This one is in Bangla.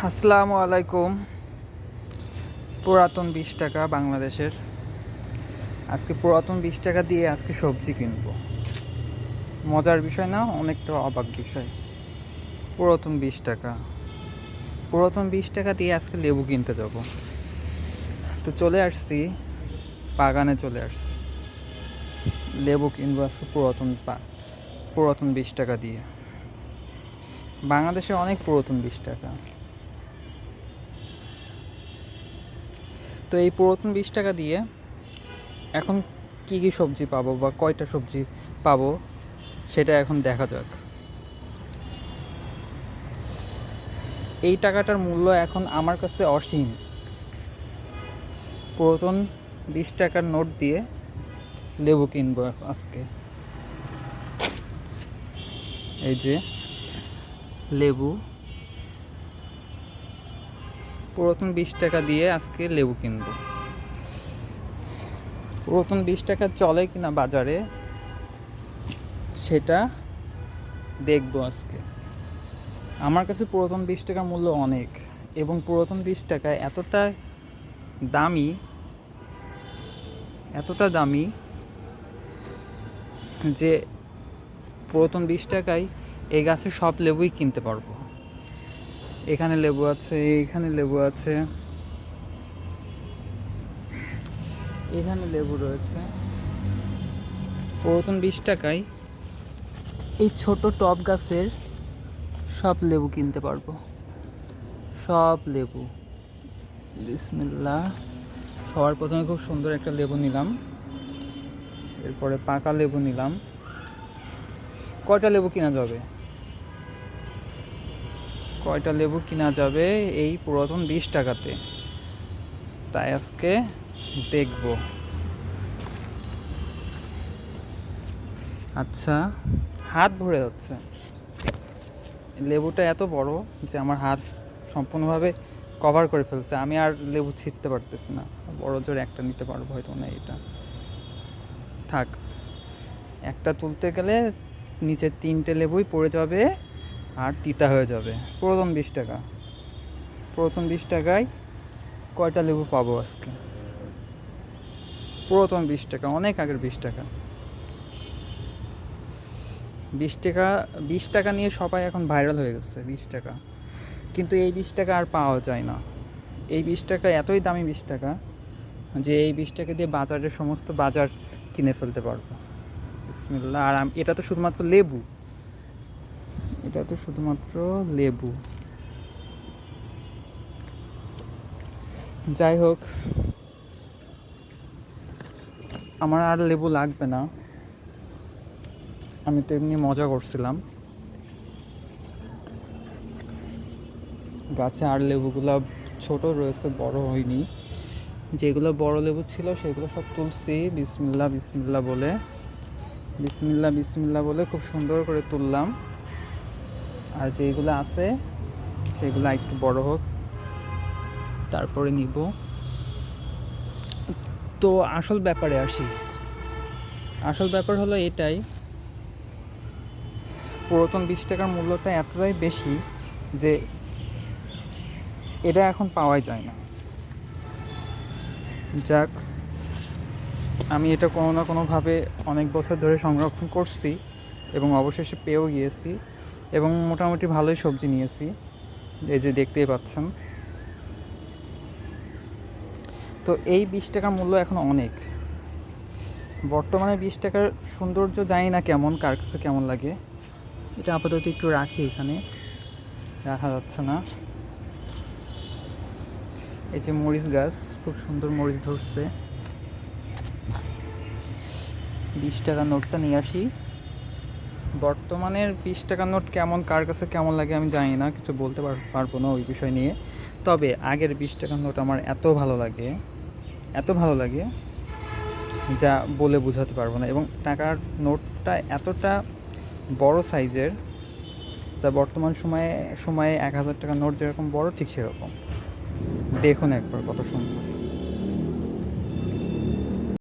আসসালামু আলাইকুম। পুরাতন 20 টাকা বাংলাদেশের। আজকে পুরাতন 20 টাকা দিয়ে আজকে সবজি কিনবো। মজার বিষয় না, অনেকটা অবাক বিষয়। পুরাতন 20 টাকা, পুরাতন 20 টাকা দিয়ে আজকে লেবু কিনতে যাব। তো চলে আসছি, বাগানে চলে আসছি। লেবু কিনবো আজকে পুরাতন 20 টাকা দিয়ে। বাংলাদেশে অনেক পুরাতন 20 টাকা। তো এই পুরাতন 20 টাকা দিয়ে এখন কি কি সবজি পাবো বা কয়টা সবজি পাবো সেটা এখন দেখা যাক। এই টাকাটার মূল্য এখন আমার কাছে অসীম। পুরাতন 20 টাকার নোট দিয়ে লেবু কিনবো আজকে। এই যে লেবু, পুরাতন 20 টাকা দিয়ে আজকে লেবু কিনবো। পুরাতন 20 টাকা চলে কিনা বাজারে সেটা দেখবো আজকে। আমার কাছে পুরাতন 20 টাকার মূল্য অনেক, এবং পুরাতন 20 টাকা দামি এতটা দামি যে পুরাতন 20 টাকায় এই গাছের সব লেবুই কিনতে পারবো। এখানে লেবু আছে, এখানে লেবু আছে, এখানে লেবু রয়েছে। পুরাতন 20 টাকায় এই ছোট টব গাছের সব লেবু কিনতে পারবো। সব লেবু, বিসমিল্লাহ। সবার প্রথমে খুব সুন্দর একটা লেবু নিলাম, এরপরে পাকা লেবু নিলাম। কয়টা লেবু কিনা যাবে, কয়টা লেবু কিনা যাবে এই পুরাতন 20 টাকাতে, তাই আজকে দেখব। আচ্ছা, হাত ভরে যাচ্ছে। লেবুটা এত বড় যে আমার হাত সম্পূর্ণভাবে কভার করে ফেলছে। আমি আর লেবু ছিঁড়তে পারতেছি না। বড় জোর একটা নিতে পারবো হয়তো না, এটা থাক। একটা তুলতে গেলে নিচে 3টে লেবুই পড়ে যাবে আর তিতা হয়ে যাবে। পুরাতন 20 টাকা, পুরাতন 20 টাকায় কয়টা লেবু পাবো আজকে? পুরাতন 20 টাকা, অনেক আগের 20 টাকা। 20 টাকা, 20 টাকা নিয়ে সবাই এখন ভাইরাল হয়ে গেছে। 20 টাকা, কিন্তু এই 20 টাকা আর পাওয়া যায় না। এই 20 টাকা এতই দামি 20 টাকা যে এই 20 টাকা দিয়ে বাজারের সমস্ত বাজার কিনে ফেলতে পারবো। বিসমিল্লাহ। আর এটা তো শুধুমাত্র লেবু, এটা তো শুধুমাত্র লেবু। যাই হোক, আমার আর লেবু লাগবে না। আমি তো এমনি মজা করছিলাম। গাছে আর লেবুগুলো ছোট রয়েছে, বড় হয়নি। যেগুলো বড় লেবু ছিল সেগুলো সব তুলছি বিসমিল্লাহ বিসমিল্লাহ বলে। বিসমিল্লাহ বিসমিল্লাহ বলে খুব সুন্দর করে তুললাম। আর যেগুলো আছে সেগুলো একটু বড় হোক, তারপরে নিব। তো আসল ব্যাপারে আসি। আসল ব্যাপার হলো এটাই, পুরাতন 20 টাকার মূল্যটা এতটাই বেশি যে এটা এখন পাওয়াই যায় না। যাক, আমি এটা কোনো না কোনোভাবে অনেক বছর ধরে সংরক্ষণ করছি এবং অবশেষে পেয়েও গিয়েছি, এবং মোটামুটি ভালোই সবজি নিয়েছি, এই যে দেখতেই পাচ্ছেন। তো এই 20 টাকার মূল্য এখন অনেক। বর্তমানে 20 টাকার সৌন্দর্য জানি না কেমন, কার কাছে কেমন লাগে। এটা আপাতত একটু রাখি, এখানে রাখা যাচ্ছে না। এই যে মরিচ গাছ, খুব সুন্দর মরিচ ধরছে। 20 টাকার নোটটা নিয়ে আসি। বর্তমানের 20 টাকার নোট কেমন, কার কাছে কেমন লাগে আমি জানি না, কিছু বলতে পারবো না ওই বিষয় নিয়ে। তবে আগের 20 টাকার নোট আমার এত ভালো লাগে, এত ভালো লাগে যা বলে বোঝাতে পারবো না। এবং টাকার নোটটা এতটা বড় সাইজের, যা বর্তমান সময়ে 1000 টাকার নোট যেরকম বড় ঠিক সেরকম। দেখুন একবার কত সুন্দর।